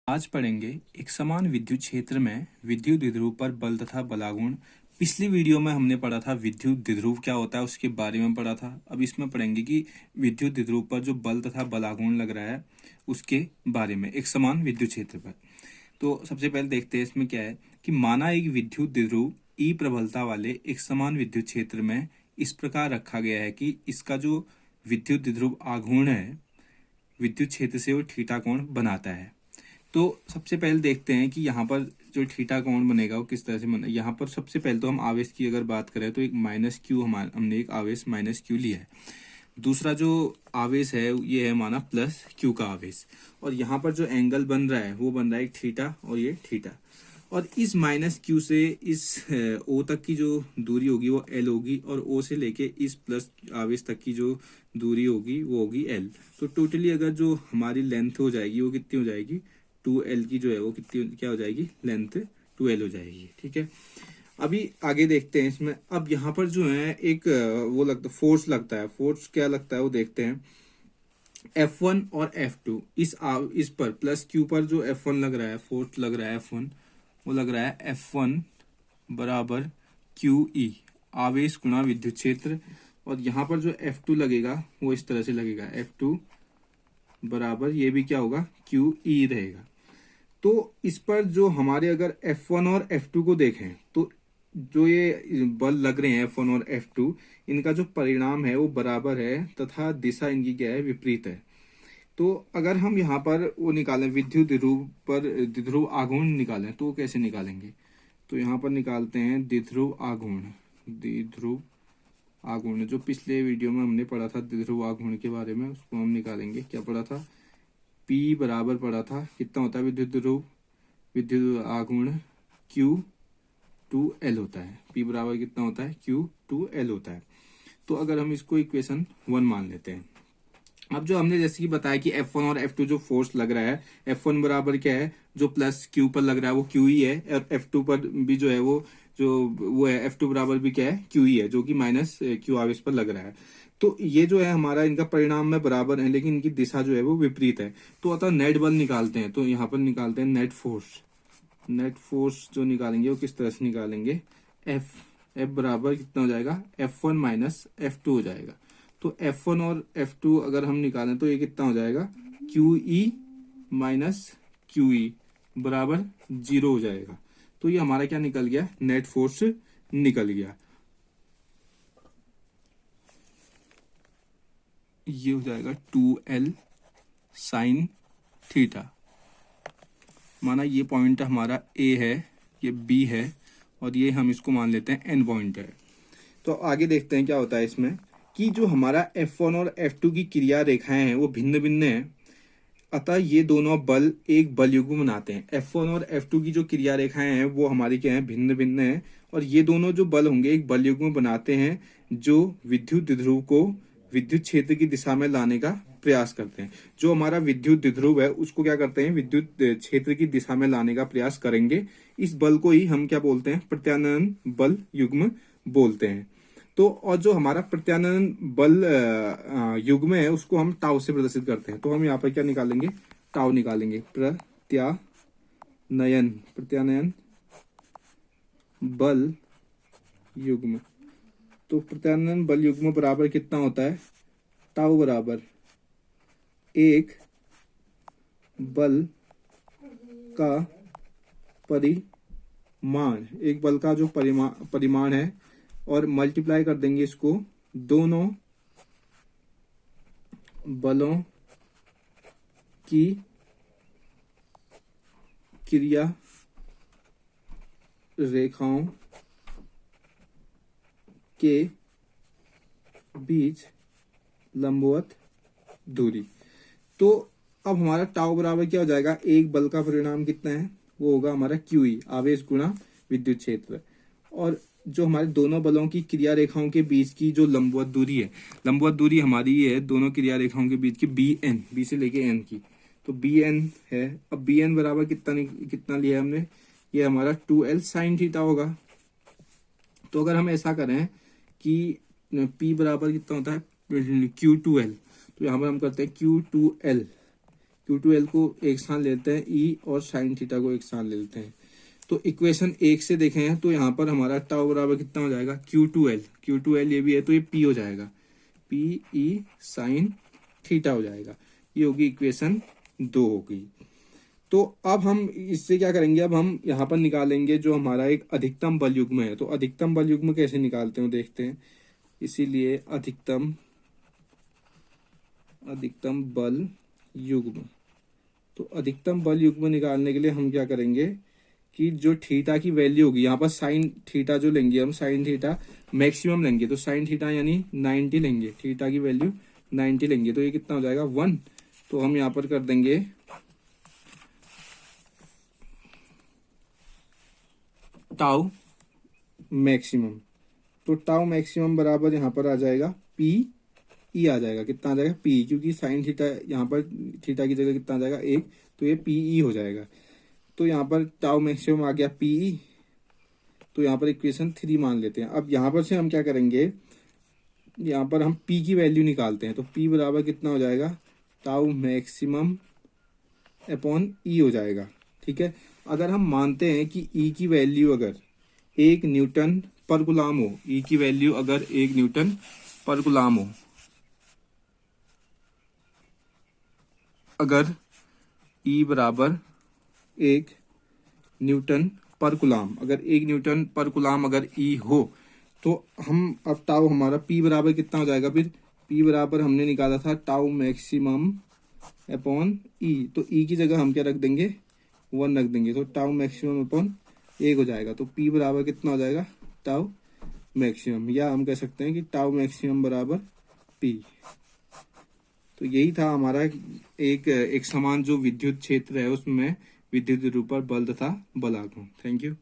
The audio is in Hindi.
आज पढ़ेंगे एक समान विद्युत क्षेत्र में विद्युत द्विध्रुव पर बल तथा बलागुण। पिछली वीडियो में हमने पढ़ा था विद्युत द्विध्रुव क्या होता है, उसके बारे में पढ़ा था। अब इसमें पढ़ेंगे कि विद्युत द्विध्रुव पर जो बल तथा बलागुण लग रहा है उसके बारे में एक समान विद्युत क्षेत्र पर। तो सबसे पहले देखते हैं इसमें क्या है कि माना एक विद्युत द्विध्रुव ई प्रबलता वाले एक समान विद्युत क्षेत्र में इस प्रकार रखा गया है कि इसका जो विद्युत द्विध्रुव आघूर्ण है विद्युत क्षेत्र से वो थीटा कोण बनाता है। तो सबसे पहले देखते हैं कि यहाँ पर जो थीटा कोण बनेगा वो किस तरह से बनेगा। यहाँ पर सबसे पहले तो हम आवेश की अगर बात करें तो एक माइनस क्यू हमने एक आवेश माइनस क्यू लिया है। दूसरा जो आवेश है ये है हमारा प्लस क्यू का आवेश, और यहाँ पर जो एंगल बन रहा है वो बन रहा है थीटा और ये थीटा। और इस माइनस क्यू से इस ओ तक की जो दूरी होगी वो एल होगी, और ओ से लेके इस प्लस आवेश तक की जो दूरी होगी वो होगी एल। तो टोटली अगर जो हमारी लेंथ हो जाएगी वो कितनी हो जाएगी, 2L की जो है वो कितनी क्या हो जाएगी, लेंथ 2L हो जाएगी। ठीक है, अभी आगे देखते हैं इसमें। अब यहाँ पर जो है एक वो लगता फोर्स लगता है। फोर्स क्या लगता है वो देखते हैं। F1 और F2 इस पर प्लस Q पर जो F1 लग रहा है, फोर्स लग रहा है F1, वो लग रहा है F1 बराबर QE आवेश गुणा विद्युत क्षेत्र। और यहाँ पर जो F2 लगेगा वो इस तरह से लगेगा, F2 बराबर ये भी क्या होगा, QE रहेगा। तो इस पर जो हमारे अगर F1 और F2 को देखें तो जो ये बल लग रहे हैं F1 और F2, इनका जो परिणाम है वो बराबर है तथा दिशा इनकी क्या है, विपरीत है। तो अगर हम यहाँ पर वो निकालें विद्युत द्विध्रुव पर द्विध्रुव आघूर्ण निकालें तो कैसे निकालेंगे। तो यहाँ पर निकालते हैं द्विध्रुव आघूर्ण। द्विध्रुव आघूर्ण जो पिछले वीडियो में हमने पढ़ा था द्विध्रुव आघूर्ण के बारे में, उसको हम निकालेंगे। क्या पढ़ा था, P बराबर पढ़ा था कितना होता है विद्युत आघूर्ण Q2L होता है। P बराबर कितना होता है, Q2L होता है। तो अगर हम इसको इक्वेशन 1 मान लेते हैं। अब जो हमने जैसे कि बताया कि F1 और F2 जो फोर्स लग रहा है, F1 बराबर क्या है, जो प्लस Q पर लग रहा है वो QE है, और F2 पर भी जो है वो है F2 बराबर भी क्या है, QE है, जो कि माइनस Q आवेश पर लग रहा है। तो ये जो है हमारा इनका परिणाम में बराबर है, लेकिन इनकी दिशा जो है वो विपरीत है। तो अतः नेट बल निकालते हैं। तो यहाँ पर निकालते हैं नेट फोर्स जो निकालेंगे वो किस तरह से निकालेंगे, F बराबर कितना हो जाएगा, F1 माइनस F2 हो जाएगा। तो F1 और F2 अगर हम निकालें तो ये कितना हो जाएगा, QE माइनस QE बराबर 0 हो जाएगा। तो ये हमारा क्या निकल गया, नेट फोर्स निकल गया। ये हो जाएगा 2L साइन थीटा। माना ये पॉइंट हमारा A है, ये B है, और ये हम इसको मान लेते हैं N पॉइंट है। तो आगे देखते हैं क्या होता है इसमें कि जो हमारा F1 और F2 की क्रिया रेखाएं हैं वो भिन्न भिन्न है। अतः ये दोनों बल एक बल युग्म बनाते हैं। F1 और F2 की जो क्रिया रेखाएं हैं वो हमारी क्या है, भिन्न भिन्न है, और ये दोनों जो बल होंगे एक बल युग्म बनाते हैं जो विद्युत द्विध्रुव को विद्युत क्षेत्र की दिशा में लाने का प्रयास करते हैं। जो हमारा विद्युत द्विध्रुव है उसको क्या करते हैं, विद्युत क्षेत्र की दिशा में लाने का प्रयास करेंगे। इस बल को ही हम क्या बोलते हैं, प्रत्यानयन बल युग्म बोलते हैं। तो और जो हमारा प्रत्यानयन बल युग्म है उसको हम टाउ से प्रदर्शित करते हैं। तो हम यहाँ पर क्या निकालेंगे, टाउ निकालेंगे। प्रत्यानयन बल युग्म। तो प्रत्यानयन बल युग्म बराबर कितना होता है, टाउ बराबर एक बल का परिमाण, एक बल का जो परिमाण है, और मल्टीप्लाई कर देंगे इसको दोनों बलों की क्रिया रेखाओं के बीच लंबवत दूरी। तो अब हमारा टाउ बराबर क्या हो जाएगा, एक बल का परिणाम कितना है, वो होगा हमारा QE आवेश गुणा विद्युत क्षेत्र। और जो हमारे दोनों बलों की क्रिया रेखाओं के बीच की जो लंबवत दूरी है, लंबवत दूरी हमारी ये है दोनों क्रिया रेखाओं के बीच की बी से लेके एन की। तो BN है। अब BN बराबर कितना लिया है हमने, ये हमारा 2L साइन थीटा होगा। तो अगर हम ऐसा करें कि P बराबर कितना होता है, Q2L, तो यहाँ पर हम करते हैं Q2L Q2L को एक साथ लेते हैं E और साइन थीटा को एक साथ लेते हैं। तो इक्वेशन 1 से देखें हैं तो यहाँ पर हमारा टाउ बराबर कितना हो जाएगा, Q2L ये भी है तो ये P हो जाएगा, PE साइन थीटा हो जाएगा। ये होगी इक्वेशन 2 होगी। तो अब हम इससे क्या करेंगे, अब हम यहाँ पर निकालेंगे जो हमारा एक अधिकतम बल युग्म है। तो अधिकतम बल युग्म कैसे निकालते हैं देखते हैं। इसीलिए अधिकतम बल युग्म, तो अधिकतम बल युग्म निकालने के लिए हम क्या करेंगे कि जो थीटा की वैल्यू होगी, यहाँ पर साइन थीटा जो लेंगे हम, साइन थीटा मैक्सिमम लेंगे, तो साइन थीटा यानी 90 लेंगे, थीटा की वैल्यू 90 लेंगे, तो ये कितना हो जाएगा 1। तो हम यहाँ पर कर देंगे टाउ मैक्सिमम। तो टाउ मैक्सिमम बराबर यहाँ पर आ जाएगा पी ई आ जाएगा, कितना आ जाएगा पी, क्योंकि साइन थीटा यहाँ पर थीटा की जगह कितना आ जाएगा 1, तो ये पी ई हो जाएगा। तो यहाँ पर टाउ मैक्सिमम आ गया पी ई, तो यहाँ पर इक्वेशन 3 मान लेते हैं। अब यहाँ पर से हम क्या करेंगे, यहाँ पर हम पी की वैल्यू निकालते हैं। तो पी बराबर कितना हो जाएगा, टाउ मैक्सिमम अपॉन ई हो जाएगा। ठीक है, अगर हम मानते हैं कि ई की वैल्यू अगर 1 न्यूटन पर गुलाम हो, ई की वैल्यू अगर 1 न्यूटन पर गुलाम हो, अगर ई बराबर 1 न्यूटन पर गुलाम, अगर 1 न्यूटन पर गुलाम अगर ई हो, तो हम अब टाउ हमारा पी बराबर कितना हो जाएगा, फिर पी बराबर हमने निकाला था टाउ मैक्सिमम अपॉन ई, तो ई की जगह हम क्या रख देंगे 1 रख देंगे, तो टाउ मैक्सिमम अपॉन 1 हो जाएगा। तो पी बराबर कितना हो जाएगा टाउ मैक्सिमम, या हम कह सकते हैं कि टाउ मैक्सिमम बराबर पी। तो यही था हमारा एक समान जो विद्युत क्षेत्र है उसमें विद्युत विरूपण बल तथा बलाघूर्ण। Thank you.